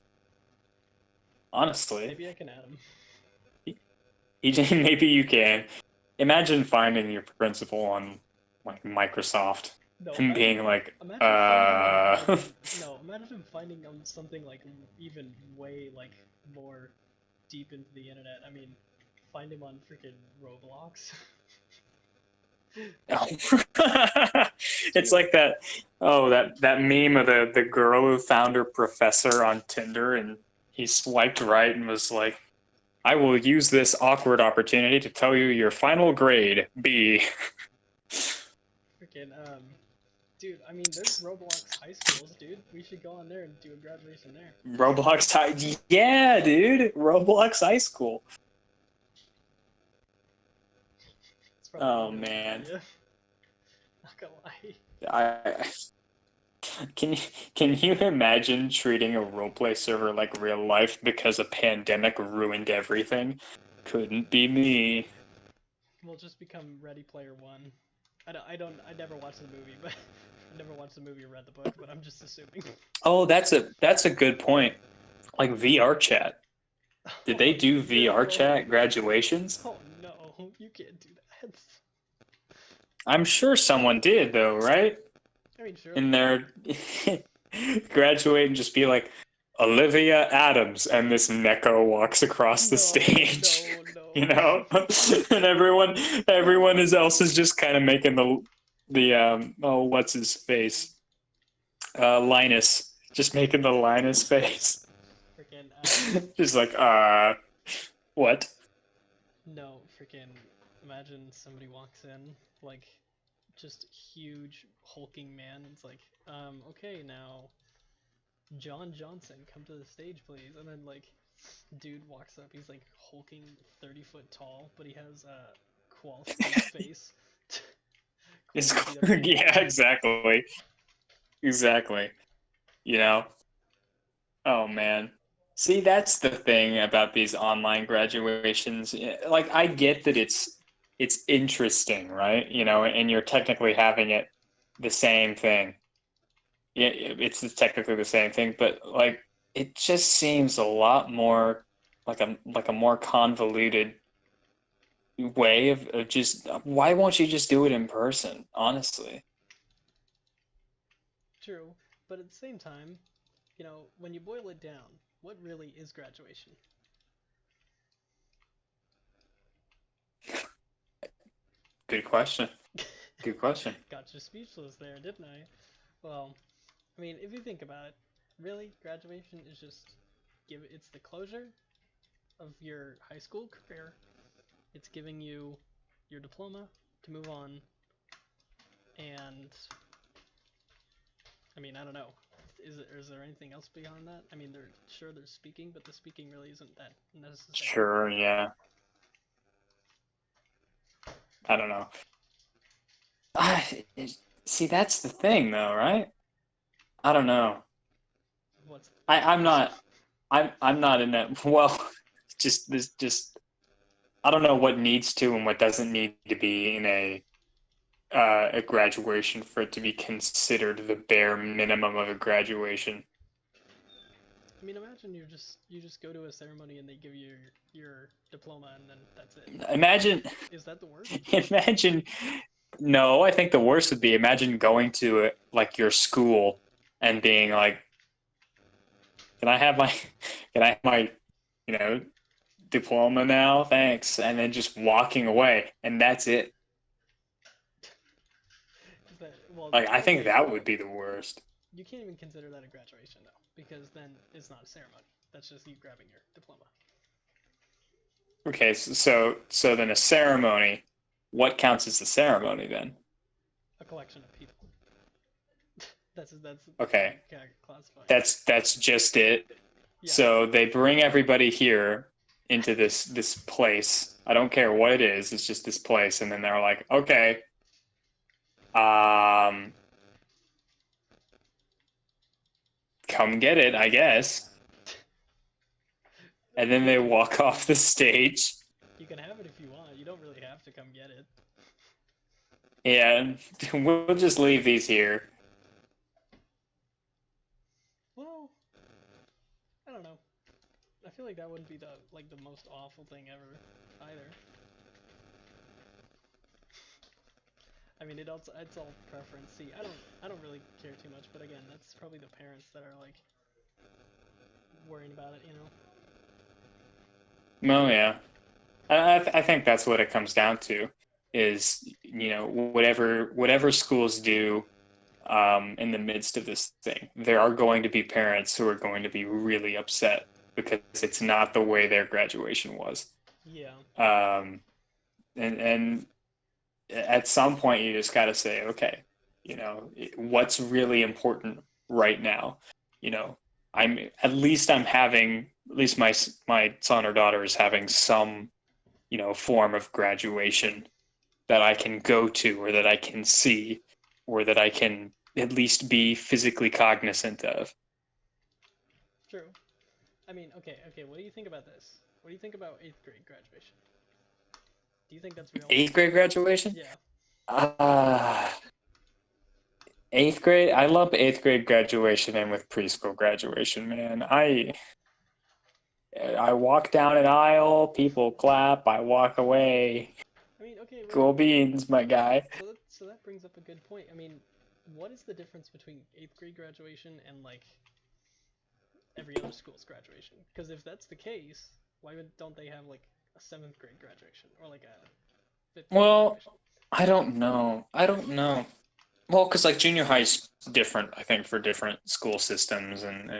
Honestly. Maybe I can add him. Maybe you can. Imagine finding your principal on like Microsoft and being like, imagine him finding something like even way like more deep into the internet. I mean, find him on freaking Roblox. It's like that meme of the girl who found her professor on Tinder and he swiped right and was like, I will use this awkward opportunity to tell you your final grade, B. Freaking, dude, I mean, there's Roblox high schools, dude. We should go on there and do a graduation there. Roblox High, yeah, dude, Roblox High School. Oh man, Not gonna lie. I can you imagine treating a roleplay server like real life because a pandemic ruined everything? Couldn't be me. We'll just become Ready Player One. I never watched the movie, but I never watched the movie or read the book, but I'm just assuming. Oh, that's a good point. Like VR chat. Did they do VR chat graduations? Oh no, you can't do that. I'm sure someone did though, right? I mean, sure. In their graduate and just be like Olivia Adams, and this Neko walks across the stage. No. You know, and everyone else is just kind of making the what's his face, Linus, just making the Linus face. Freaking just like what? No, freaking imagine somebody walks in like just huge hulking man. It's like, okay, now John Johnson, come to the stage, please. And then like, dude walks up. He's like hulking, 30-foot tall, but he has a quality face. It's yeah, exactly. You know. Oh man. See, that's the thing about these online graduations. Like, I get that it's interesting, right? You know, and you're technically having it the same thing. Yeah, it's technically the same thing, but like it just seems a lot more like a more convoluted way of just why won't you just do it in person, honestly? True, but at the same time, you know, when you boil it down, what really is graduation? Good question. Good question. Got you speechless there, didn't I? Well, I mean, if you think about it, really, graduation is just it's the closure of your high school career. It's giving you your diploma to move on, and I mean, I don't know. Is there anything else beyond that? I mean, there's speaking, but the speaking really isn't that necessary. Sure, yeah. I don't know. See, that's the thing, though, right? I don't know. I'm not. I'm not in that. Well, just. I don't know what needs to and what doesn't need to be in a graduation for it to be considered the bare minimum of a graduation. I mean, imagine you just go to a ceremony and they give you your diploma and then that's it. Imagine. Is that the worst? Imagine. No, I think the worst would be imagine going to like your school and being like, can I have my, you know, diploma now? Thanks. And then just walking away and that's it. Like, I think that would be the worst. You can't even consider that a graduation though, because then it's not a ceremony. That's just you grabbing your diploma. Okay, so then a ceremony, what counts as the ceremony then? A collection of people. that's okay. Classified. That's just it. Yeah. So they bring everybody here into this place. I don't care what it is. It's just this place, and then they're like, okay, come get it, I guess. And then they walk off the stage. You can have it if you want. You don't really have to come get it. Yeah, we'll just leave these here. Well, I don't know. I feel like that wouldn't be the most awful thing ever, either. I mean, it's all preference. See, I don't really care too much, but again, that's probably the parents that are like worrying about it, you know. Oh yeah. I think that's what it comes down to is, whatever schools do in the midst of this thing, there are going to be parents who are going to be really upset because it's not the way their graduation was. Yeah. Um, and at some point you just got to say, okay, what's really important right now? You know, at least my son or daughter is having some, form of graduation that I can go to or that I can see or that I can at least be physically cognizant of. True. I mean, okay. What do you think about this? What do you think about eighth grade graduation? Do you think that's real? Eighth grade graduation? Yeah. Uh, Eighth grade? I lump eighth grade graduation in with preschool graduation, man. I walk down an aisle, people clap, I walk away. I mean, okay, right. Cool beans, my guy. So that brings up a good point. I mean, what is the difference between eighth grade graduation and like every other school's graduation? Because if that's the case, don't they have like a seventh grade graduation or like a fifth grade Well, graduation? I don't know. Well, because like junior high's different, I think, for different school systems and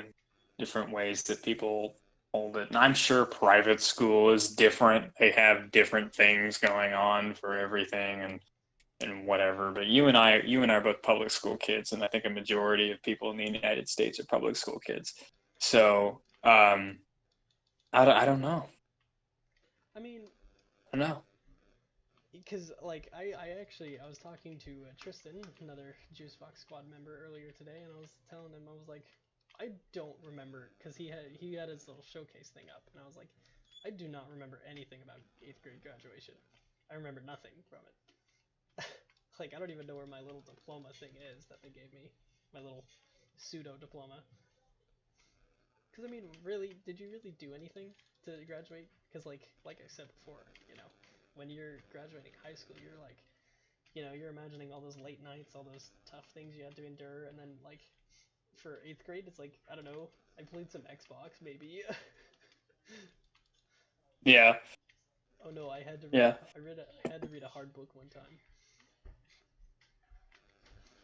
different ways that people hold it. And I'm sure private school is different. They have different things going on for everything and whatever. But you and I are both public school kids, and I think a majority of people in the United States are public school kids. So I don't know. I mean, I don't know. because like I was talking to Tristan, another JuiceBox squad member earlier today, and I was telling him I was like, I don't remember because he had his little showcase thing up, and I was like, I do not remember anything about eighth grade graduation. I remember nothing from it. Like I don't even know where my little diploma thing is that they gave me, my little pseudo diploma. Because I mean, really, did you really do anything to graduate? Because like I said before, when you're graduating high school, you're like, you're imagining all those late nights, all those tough things you had to endure, and then like for eighth grade, it's like I don't know, I played some Xbox maybe. Yeah. Oh no, I had to read Yeah. I had to read a hard book one time.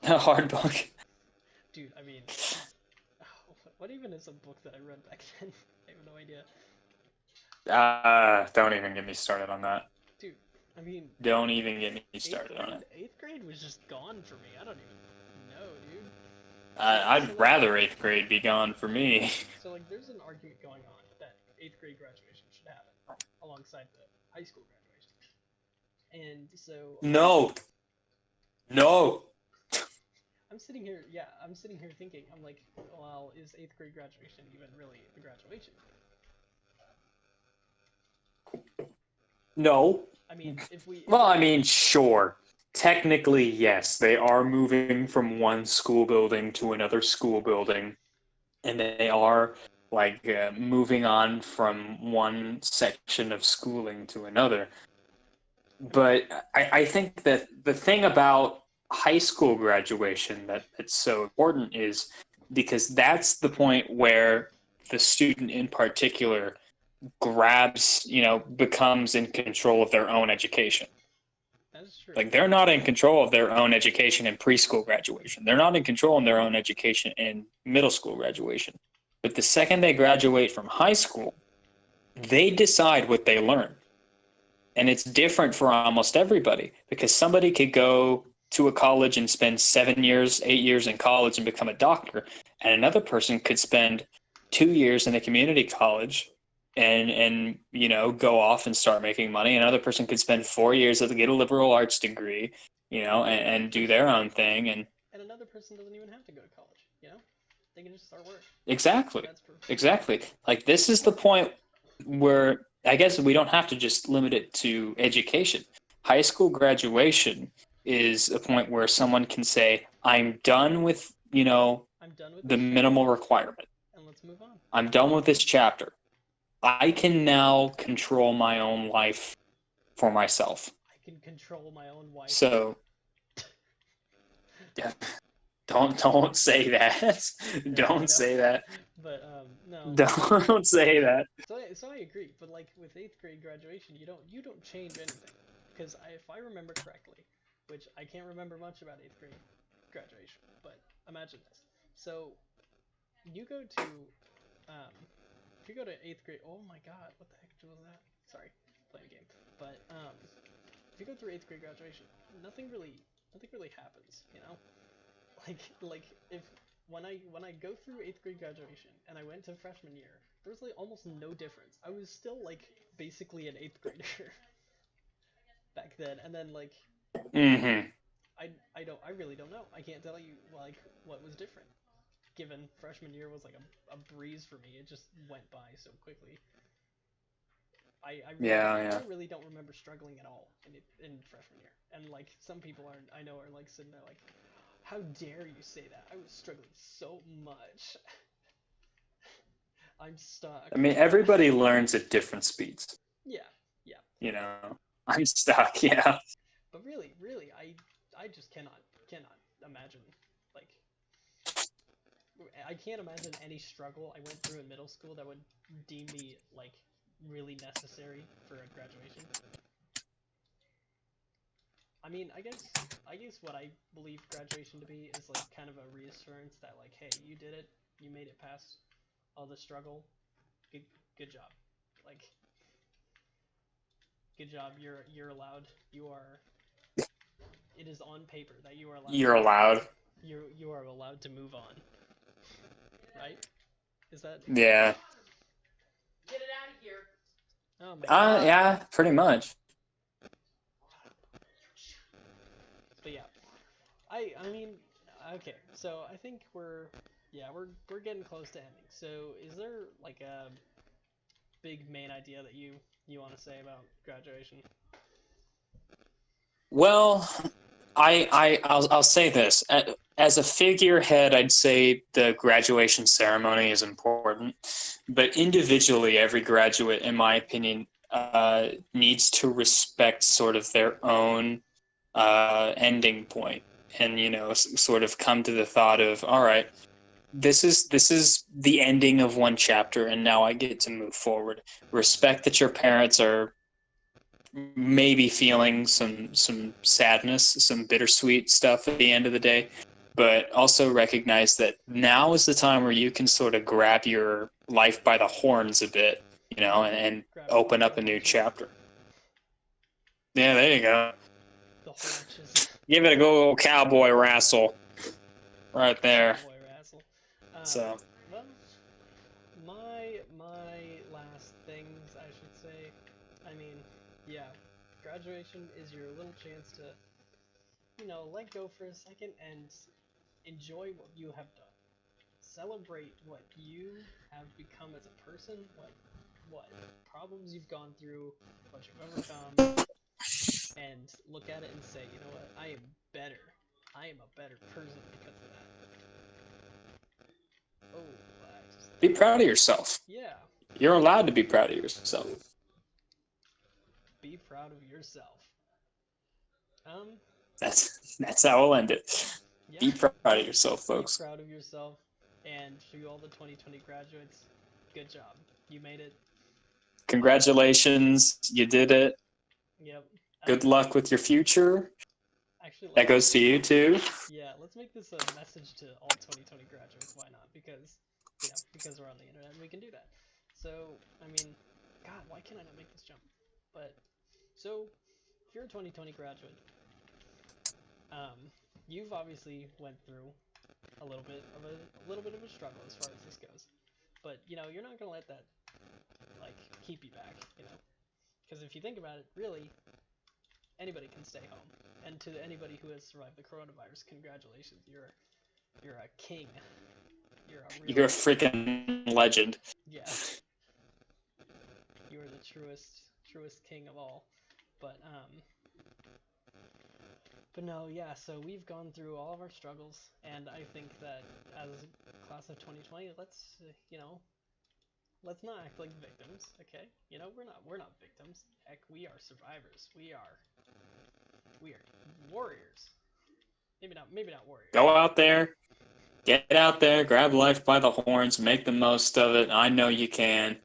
A hard book. Dude, I mean, what even is a book that I read back then? I have no idea. Don't even get me started on that. Dude, I mean, Don't even get me eighth started on grade, it. eighth grade was just gone for me. I don't even know, dude. I'd So like, rather eighth grade be gone for me. so like, there's an argument going on that eighth grade graduation should happen alongside the high school graduation, and so No. No. I'm sitting here thinking, I'm like, well, is eighth grade graduation even really the graduation? No. I mean, if we, Well, I mean, sure. Technically, yes. They are moving from one school building to another school building, and they are like moving on from one section of schooling to another. I mean, But I think that the thing about high school graduation that's so important is because that's the point where the student in particular becomes in control of their own education. that's true. Like they're not in control of their own education in preschool graduation. They're not in control of their own education in middle school graduation. But the second they graduate from high school, they decide what they learn. And it's different for almost everybody because somebody could go to a college and spend 7 years, 8 years in college and become a doctor. And another person could spend 2 years in a community college and go off and start making money. Another person could spend 4 years to get a liberal arts degree, and do their own thing. And another person doesn't even have to go to college, They can just start work. Exactly. That's perfect. Exactly. Like this is the point where I guess we don't have to just limit it to education. High school graduation is a point where someone can say, I'm done with, I'm done with the this minimal chapter, requirement. and let's move on. I'm done with this chapter. I can now control my own life for myself. I can control my own wife. So, yeah. Don't say that. Yeah, I Don't know. say that. But no. Don't say that. So I agree. But like with 8th grade graduation, you don't change anything. Because if I remember correctly, which I can't remember much about 8th grade graduation, but imagine this. So you go to if you go to 8th grade, oh my God, what the heck was that? Sorry, playing a game. But if you go through 8th grade graduation, nothing really happens, you know? Like if when I go through 8th grade graduation and I went to freshman year, there was like almost no difference. I was still like basically an 8th grader back then, and then like Mm-hmm. I really don't know. I can't tell you like what was different. Given freshman year was like a breeze for me, it just went by so quickly. I Yeah. really don't remember struggling at all in freshman year. And like some people I know are like sitting there like, how dare you say that? I was struggling so much. I'm stuck. I mean, everybody learns at different speeds. Yeah, yeah. You know, I'm stuck. Yeah. But really, I just cannot imagine like I can't imagine any struggle I went through in middle school that would deem me like really necessary for a graduation. I mean, I guess what I believe graduation to be is like kind of a reassurance that like, hey, you did it, you made it past all the struggle. Good good job. Like good job. You're allowed. You are. It is on paper that you are allowed to You're move allowed. on. You are allowed to move on. Right? Is that? Yeah. Get it out of here. Oh my God. Yeah, pretty much. But yeah, I mean, okay. So I think we're getting close to ending. So is there like a big main idea that you want to say about graduation? Well, I'll say this. As a figurehead, I'd say the graduation ceremony is important, but individually, every graduate, in my opinion, needs to respect sort of their own ending point, and sort of come to the thought of, all right, this is the ending of one chapter, and now I get to move forward. Respect that your parents are maybe feeling some sadness, some bittersweet stuff at the end of the day, but also recognize that now is the time where you can sort of grab your life by the horns a bit, and Grab it open by up the a new haunches. chapter. Yeah, there you go. The haunches. Give it a go, old cowboy wrestle, right there. Cowboy wrestle. So Well, my last things I should say. I mean, yeah, graduation is your little chance to let go for a second and enjoy what you have done. Celebrate what you have become as a person, what problems you've gone through, what you've overcome, and look at it and say, you know what, I am better. I am a better person because of that. Oh, I just be proud of yourself. yeah. You're allowed to be proud of yourself. Be proud of yourself. Um, That's how we'll end it. yeah. Be proud of yourself, Be folks. proud of yourself, and to all the 2020 graduates, good job. You made it. Congratulations, you did it. Yep. Good luck with your future. Actually, That goes to you too. yeah, let's make this a message to all 2020 graduates. Why not? Because we're on the internet and we can do that. So, I mean, God, why can I not make this jump? But so, if you're a 2020 graduate, um, you've obviously went through a little bit of a struggle as far as this goes. But you're not gonna let that like keep you back. Because if you think about it, really, anybody can stay home. And to anybody who has survived the coronavirus, congratulations, you're a king. You're a freaking legend. Yeah. You are the truest king of all. But no, yeah, so we've gone through all of our struggles, and I think that as class of 2020, let's not act like victims, okay? We're not victims. Heck, we are survivors. We are warriors. Maybe not warrior. Go out there, get out there, grab life by the horns, make the most of it. I know you can.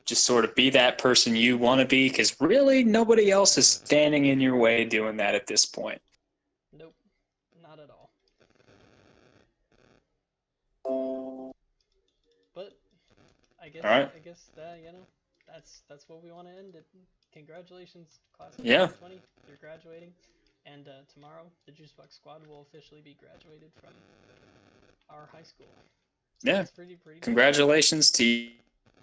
Just sort of be that person you want to be, because really nobody else is standing in your way doing that at this point. Nope, not at all. But I guess that that's what we want to end it. Congratulations, class of 2020. You're graduating, and tomorrow the JuiceBox squad will officially be graduated from our high school. Yeah. That's pretty Congratulations to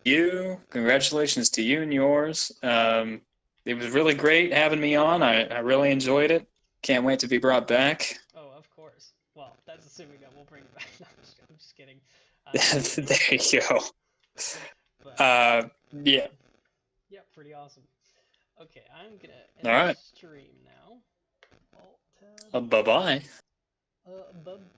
you. Congratulations to you and yours. It was really great having me on. I really enjoyed it. Can't wait to be brought back. Oh, of course. Well, that's assuming that we'll bring it back. No, I'm just kidding. There you go. But, yeah. Yeah, pretty awesome. Okay, I'm gonna end the stream now. Bye-bye.